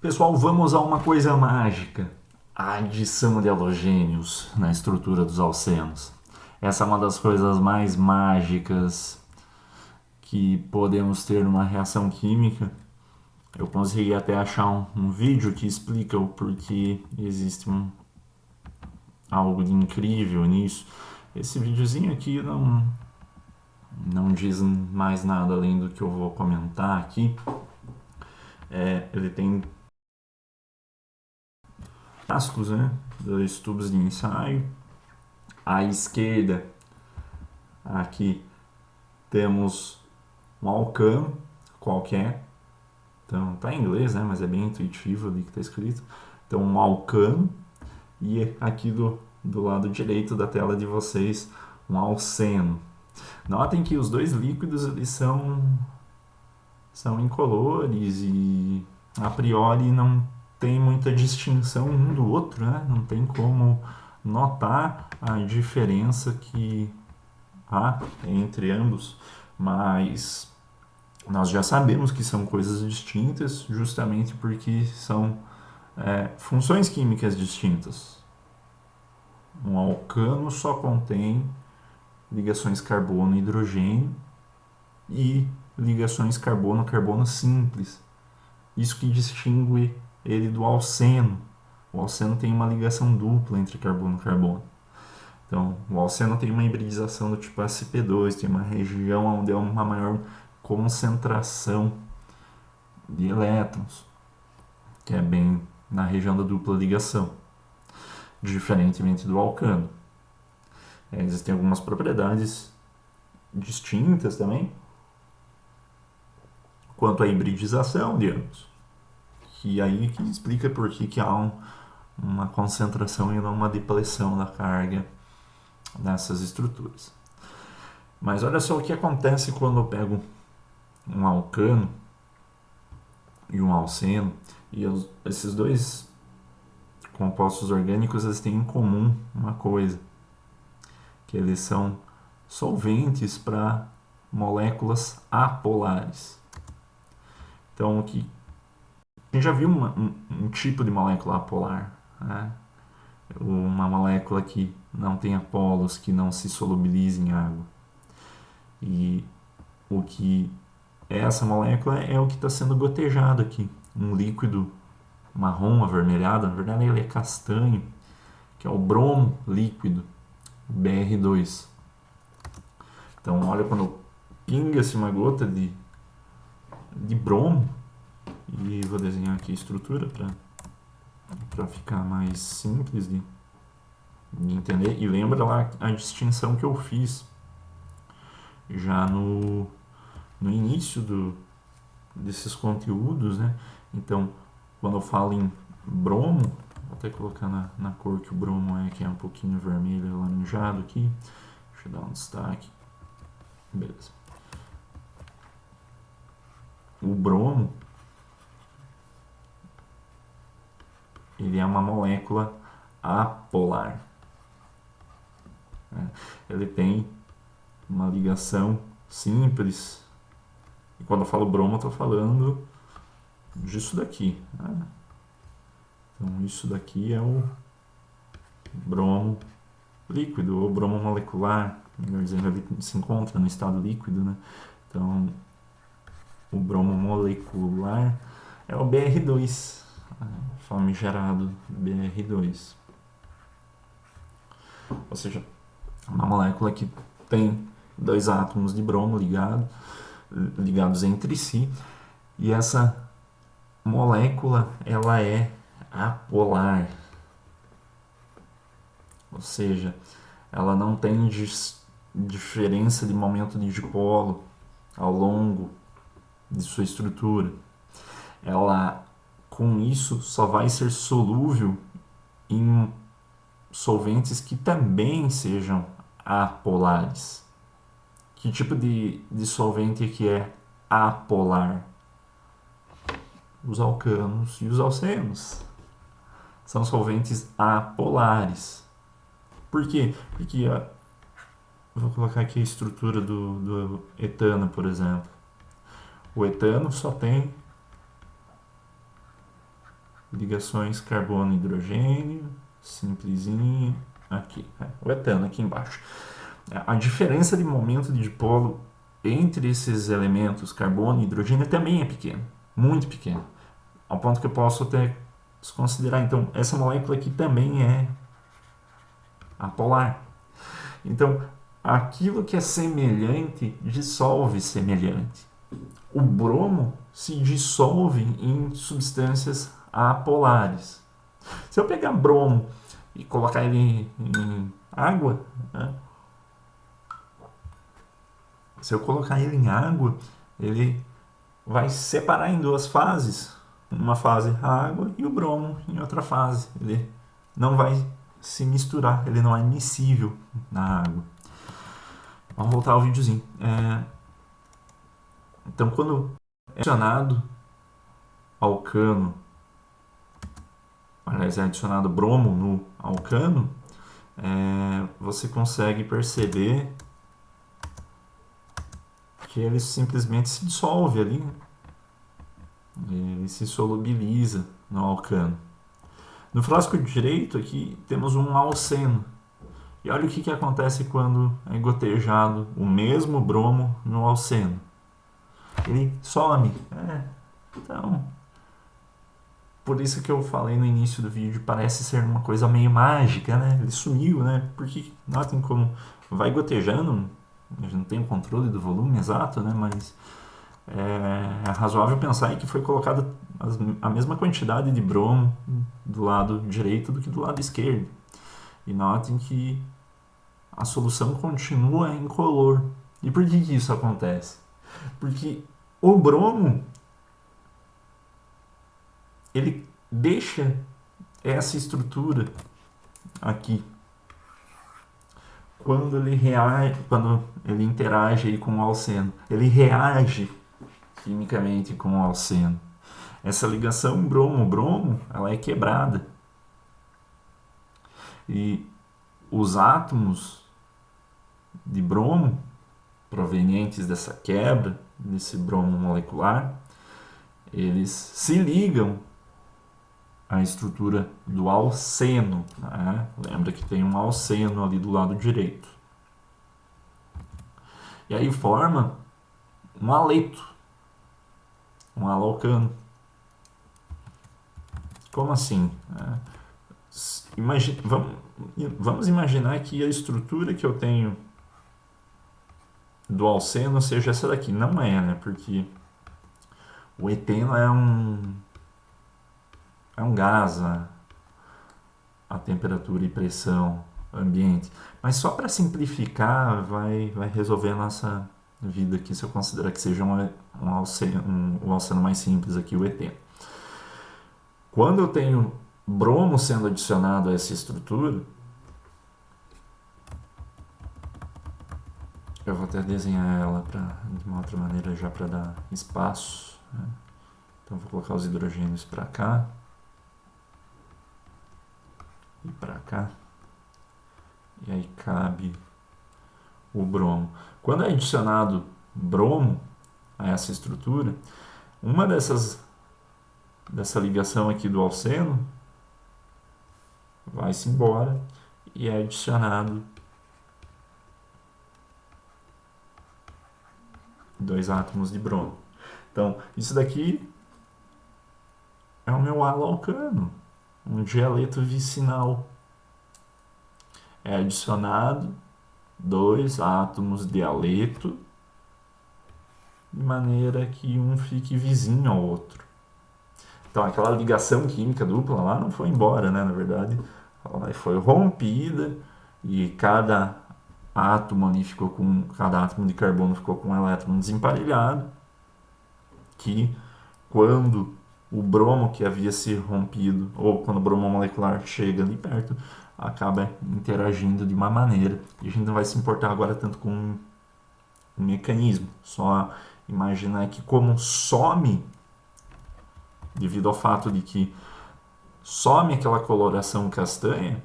Pessoal, vamos a uma coisa mágica: a adição de halogênios na estrutura dos alcenos. Essa é uma das coisas mais mágicas que podemos ter numa reação química. Eu consegui até achar um vídeo que explica o porquê existe algo de incrível nisso. Esse videozinho aqui não diz mais nada além do que eu vou comentar aqui. Ele tem frascos, né? Dois tubos de ensaio. À esquerda, aqui, temos um alcano qualquer. Então, tá em inglês, né? Mas é bem intuitivo ali que está escrito. Então, um alcano. E aqui do lado direito da tela de vocês, um alceno. Notem que os dois líquidos eles são incolores e a priori não tem muita distinção um do outro, né? Não tem como notar a diferença que há entre ambos, mas nós já sabemos que são coisas distintas justamente porque são funções químicas distintas. Um alcano só contém ligações carbono-hidrogênio e ligações carbono-carbono simples. Isso que distingue ele do alceno. O alceno tem uma ligação dupla entre carbono e carbono. Então, o alceno tem uma hibridização do tipo sp2, tem uma região onde é uma maior concentração de elétrons, que é bem na região da dupla ligação, diferentemente do alcano. Existem algumas propriedades distintas também quanto à hibridização de ambos, que aí que explica por que há uma concentração e não uma depleção da carga nessas estruturas. Mas olha só o que acontece quando eu pego um alcano e um alceno, e esses dois compostos orgânicos eles têm em comum uma coisa, que eles são solventes para moléculas apolares. Então, a gente já viu um tipo de molécula apolar, né? Uma molécula que não tenha polos, que não se solubiliza em água. E o que é essa molécula é o que está sendo gotejado aqui, um líquido marrom avermelhado, na verdade ele é castanho, que é o bromo líquido, BR2. Então, olha, quando pinga-se uma gota de bromo, e vou desenhar aqui a estrutura para ficar mais simples de entender. E lembra lá a distinção que eu fiz já no início desses conteúdos, né? Então, quando eu falo em bromo, vou até colocar na cor que o bromo é, que é um pouquinho vermelho alaranjado aqui. Deixa eu dar um destaque. Beleza. O bromo, ele é uma molécula apolar. Ele tem uma ligação simples. E quando eu falo bromo, eu estou falando disso daqui. Né? Então, isso daqui é o bromo líquido, ou bromo molecular, melhor dizendo, ele se encontra no estado líquido. Né? Então, o bromo molecular é o BR2, famigerado BR2. Ou seja, uma molécula que tem dois átomos de bromo ligados entre si, e essa molécula ela é apolar, ou seja, ela não tem diferença de momento de dipolo ao longo de sua estrutura. Ela, com isso, só vai ser solúvel em solventes que também sejam apolares. Que tipo de solvente que é apolar? Os alcanos e os alcenos. São solventes apolares. Por quê? Porque vou colocar aqui a estrutura do etano, por exemplo. O etano só tem ligações carbono-hidrogênio, simplesinho, aqui, o etano aqui embaixo. A diferença de momento de dipolo entre esses elementos, carbono e hidrogênio, também é pequena, muito pequena, ao ponto que eu posso até considerar, então, essa molécula aqui também é apolar. Então, aquilo que é semelhante dissolve semelhante. O bromo se dissolve em substâncias apolares. Se eu pegar bromo e colocar ele em água, né? Se eu colocar ele em água, ele vai separar em duas fases. Uma fase a água e o bromo em outra fase. Ele não vai se misturar, ele não é miscível na água. Vamos voltar ao videozinho. Então, quando é adicionado alcano, aliás, é adicionado bromo no alcano, você consegue perceber que ele simplesmente se dissolve ali, ele se solubiliza no alcano. No frasco direito aqui temos um alceno. E olha o que acontece quando é gotejado o mesmo bromo no alceno. Ele some. Então, por isso que eu falei no início do vídeo, parece ser uma coisa meio mágica, né? Ele sumiu, né? Porque notem como vai gotejando, a gente não tem o controle do volume exato, né? Mas é razoável pensar que foi colocada a mesma quantidade de bromo do lado direito do que do lado esquerdo. E notem que a solução continua incolor. E por que isso acontece? Porque o bromo ele deixa essa estrutura aqui quando ele interage aí com o alceno. Ele reage quimicamente com o alceno. Essa ligação bromo-bromo ela é quebrada. E os átomos de bromo provenientes dessa quebra, desse bromo molecular, eles se ligam à estrutura do alceno. Né? Lembra que tem um alceno ali do lado direito. E aí forma um aleto, um alalcano. Como assim? Vamos imaginar que a estrutura que eu tenho do alceno seja essa daqui. Não é, né? Porque o eteno é um gás a temperatura e pressão ambiente. Mas só para simplificar, vai resolver a nossa vida aqui se eu considerar que seja um alceno mais simples aqui, o eteno. Quando eu tenho bromo sendo adicionado a essa estrutura, eu vou até desenhar ela de uma outra maneira já para dar espaço. Né? Então vou colocar os hidrogênios para cá e para cá. E aí cabe o bromo. Quando é adicionado bromo a essa estrutura, uma dessa ligação aqui do alceno vai-se embora e é adicionado 2 átomos de bromo. Então, isso daqui é o meu alalcano, um dialeto vicinal. É adicionado 2 átomos de aleto de maneira que um fique vizinho ao outro. Então, aquela ligação química dupla lá não foi embora, né? Na verdade, ela foi rompida e cada átomo ali cada átomo de carbono ficou com um elétron desemparelhado, que quando o bromo que havia se rompido, ou quando o bromo molecular chega ali perto, acaba interagindo de uma maneira. E a gente não vai se importar agora tanto com o mecanismo, só imaginar que como some, devido ao fato de que some aquela coloração castanha,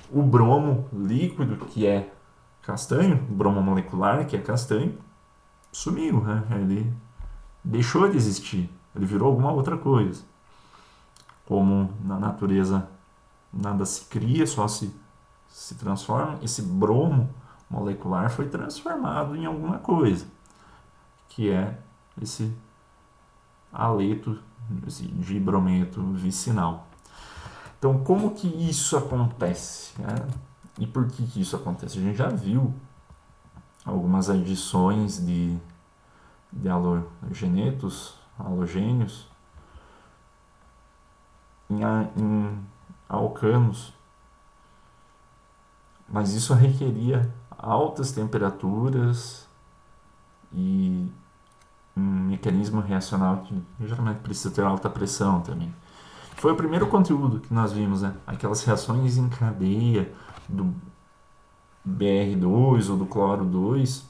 o bromo líquido, que é castanho, o bromo molecular, que é castanho, sumiu, né? Ele deixou de existir, ele virou alguma outra coisa. como na natureza nada se cria, só se transforma, esse bromo molecular foi transformado em alguma coisa, que é esse haleto, esse dibrometo vicinal. Então, como que isso acontece? Né? E por que isso acontece? A gente já viu algumas adições de halogênios em alcanos, mas isso requeria altas temperaturas e um mecanismo reacional que geralmente precisa ter alta pressão também. Foi o primeiro conteúdo que nós vimos, né? Aquelas reações em cadeia do Br2 ou do cloro 2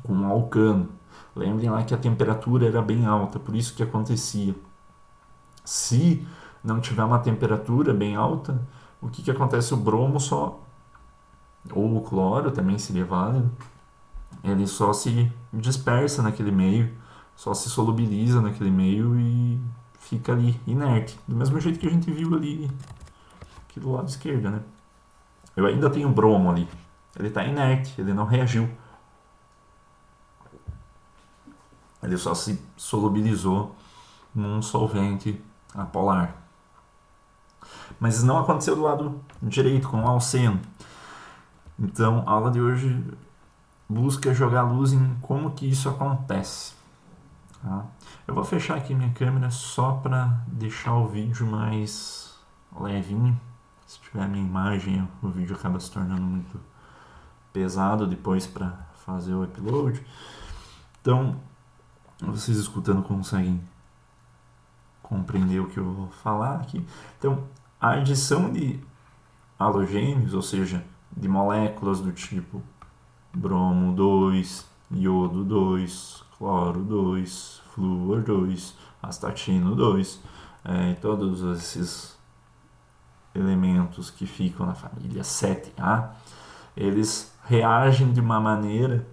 com alcano. Lembrem lá que a temperatura era bem alta, por isso que acontecia. Se não tiver uma temperatura bem alta, o que acontece? O bromo só, ou o cloro também seria válido, ele só se dispersa naquele meio, só se solubiliza naquele meio e fica ali inerte, do mesmo jeito que a gente viu ali aqui do lado esquerdo, né? Eu ainda tenho bromo ali, ele está inerte, ele não reagiu, ele só se solubilizou num solvente apolar. Mas não aconteceu do lado direito com o alceno. Então a aula de hoje busca jogar luz em como que isso acontece. Tá? Eu vou fechar aqui minha câmera só para deixar o vídeo mais levinho. Se tiver a minha imagem, o vídeo acaba se tornando muito pesado depois para fazer o upload. Então, vocês escutando conseguem compreender o que eu vou falar aqui. Então, a adição de halogênios, ou seja, de moléculas do tipo bromo 2, iodo 2, cloro 2, flúor 2, astatino 2, e todos esses elementos que ficam na família 7A, eles reagem de uma maneira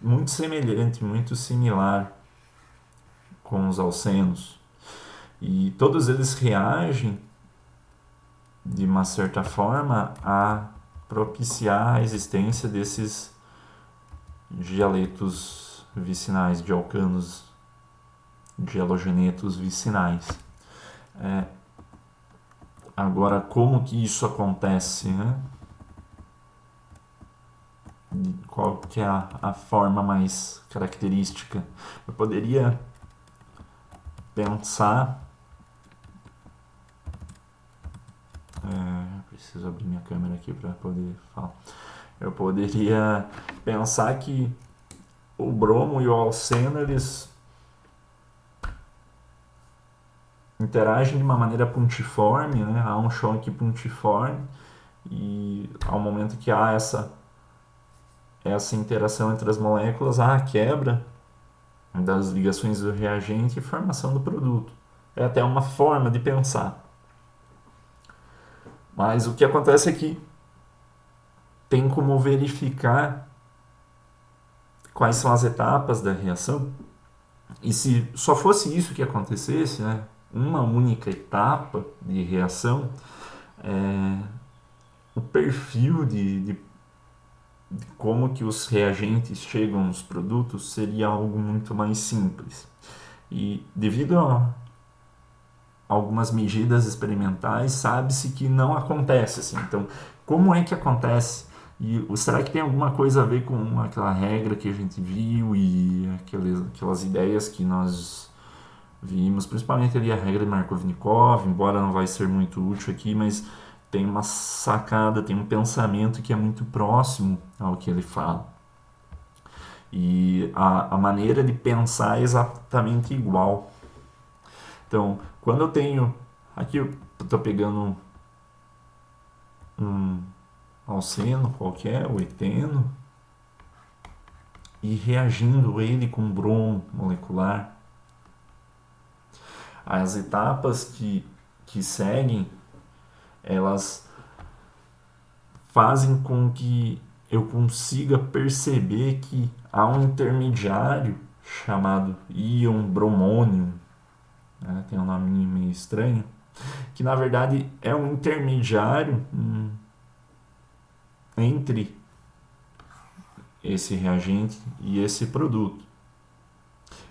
muito semelhante, muito similar com os alcenos. E todos eles reagem de uma certa forma a propiciar a existência desses dialetos vicinais, de alcanos, de halogenetos vicinais. Agora, como que isso acontece, né? Qual que é a forma mais característica? Eu poderia pensar... preciso abrir minha câmera aqui para poder falar. Eu poderia pensar que o bromo e o alceno, eles interagem de uma maneira puntiforme, né? Há um choque puntiforme e ao momento que há essa interação entre as moléculas, há a quebra das ligações do reagente e formação do produto. É até uma forma de pensar. Mas o que acontece é que tem como verificar quais são as etapas da reação. E se só fosse isso que acontecesse, né, uma única etapa de reação, o perfil de como que os reagentes chegam nos produtos seria algo muito mais simples. E devido a algumas medidas experimentais, sabe-se que não acontece assim. Então, como é que acontece? E será que tem alguma coisa a ver com aquela regra que a gente viu e aquelas ideias que nós vimos, principalmente ali a regra de Markovnikov, embora não vai ser muito útil aqui, mas tem uma sacada, tem um pensamento que é muito próximo ao que ele fala. E a maneira de pensar é exatamente igual. Então, quando eu tenho... Aqui eu estou pegando um alceno qualquer, o eteno, e reagindo ele com bromo molecular. As etapas que seguem, elas fazem com que eu consiga perceber que há um intermediário chamado íon bromônio, né? Tem um nome meio estranho, que na verdade é um intermediário entre esse reagente e esse produto.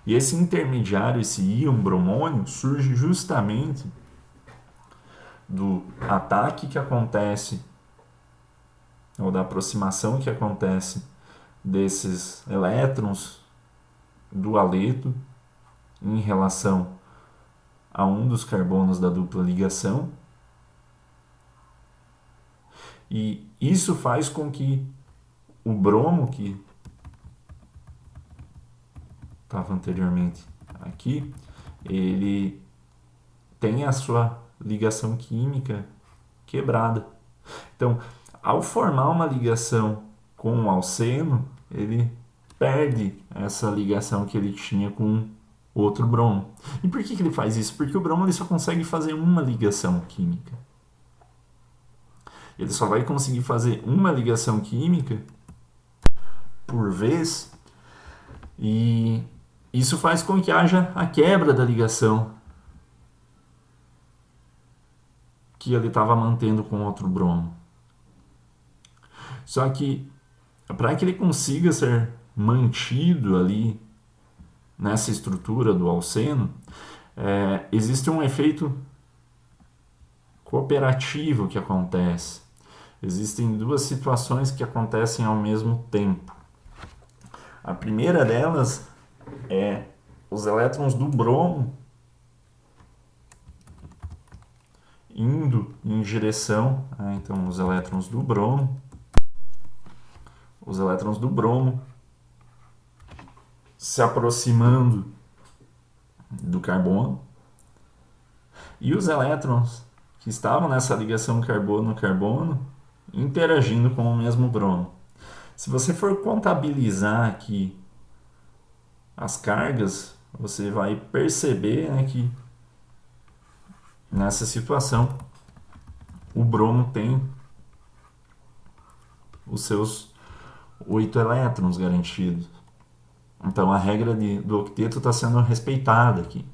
E esse intermediário, esse íon bromônio, surge justamente do ataque que acontece, ou da aproximação que acontece desses elétrons do haleto em relação a um dos carbonos da dupla ligação. E isso faz com que o bromo, que estava anteriormente aqui, ele tenha a sua ligação química quebrada. Então, ao formar uma ligação com o alceno, ele perde essa ligação que ele tinha com outro bromo. E por que ele faz isso? Porque o bromo ele só consegue fazer uma ligação química. Ele só vai conseguir fazer uma ligação química por vez, e isso faz com que haja a quebra da ligação que ele estava mantendo com outro bromo. Só que para que ele consiga ser mantido ali nessa estrutura do alceno, existe um efeito cooperativo que acontece. Existem duas situações que acontecem ao mesmo tempo. A primeira delas é os elétrons do bromo indo em direção, então os elétrons do bromo se aproximando do carbono, e os elétrons que estavam nessa ligação carbono-carbono interagindo com o mesmo bromo. Se você for contabilizar aqui as cargas, você vai perceber, que nessa situação o bromo tem os seus 8 elétrons garantidos. Então a regra do octeto está sendo respeitada aqui.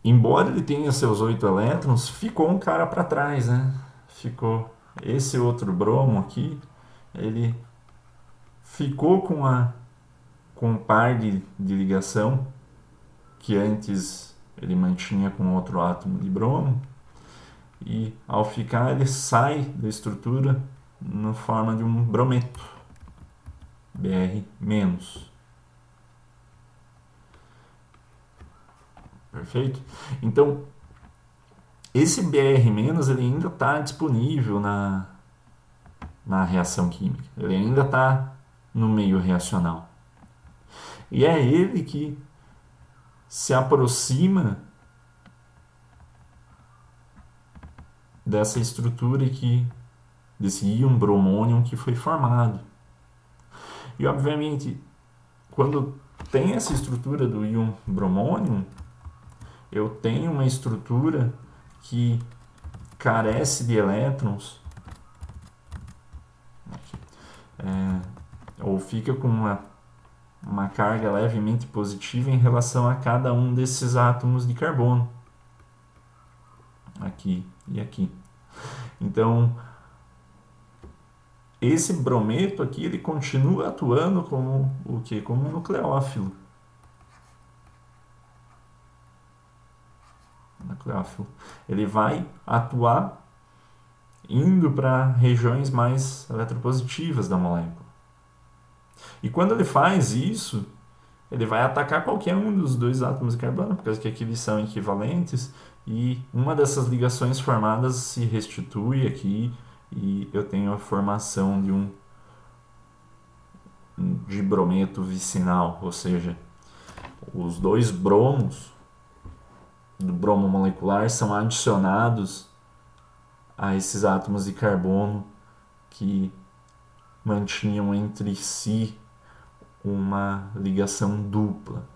Embora ele tenha seus 8 elétrons, ficou um cara para trás, né? Ficou esse outro bromo aqui, ele ficou com um par de ligação que antes ele mantinha com outro átomo de bromo, e ao ficar ele sai da estrutura na forma de um brometo, Br-. Perfeito? Então, esse Br- ele ainda está disponível na reação química. Ele ainda está no meio reacional. E é ele que se aproxima dessa estrutura desse íon bromônio que foi formado. E, obviamente, quando tem essa estrutura do íon bromônio, eu tenho uma estrutura que carece de elétrons, ou fica com uma carga levemente positiva em relação a cada um desses átomos de carbono, aqui e aqui. Então, esse brometo aqui, ele continua atuando como o quê? Como um nucleófilo. Ele vai atuar indo para regiões mais eletropositivas da molécula. E quando ele faz isso, ele vai atacar qualquer um dos dois átomos de carbono, porque aqui eles são equivalentes, e uma dessas ligações formadas se restitui aqui, e eu tenho a formação de brometo vicinal, ou seja, os dois bromos do bromo molecular são adicionados a esses átomos de carbono que mantinham entre si uma ligação dupla.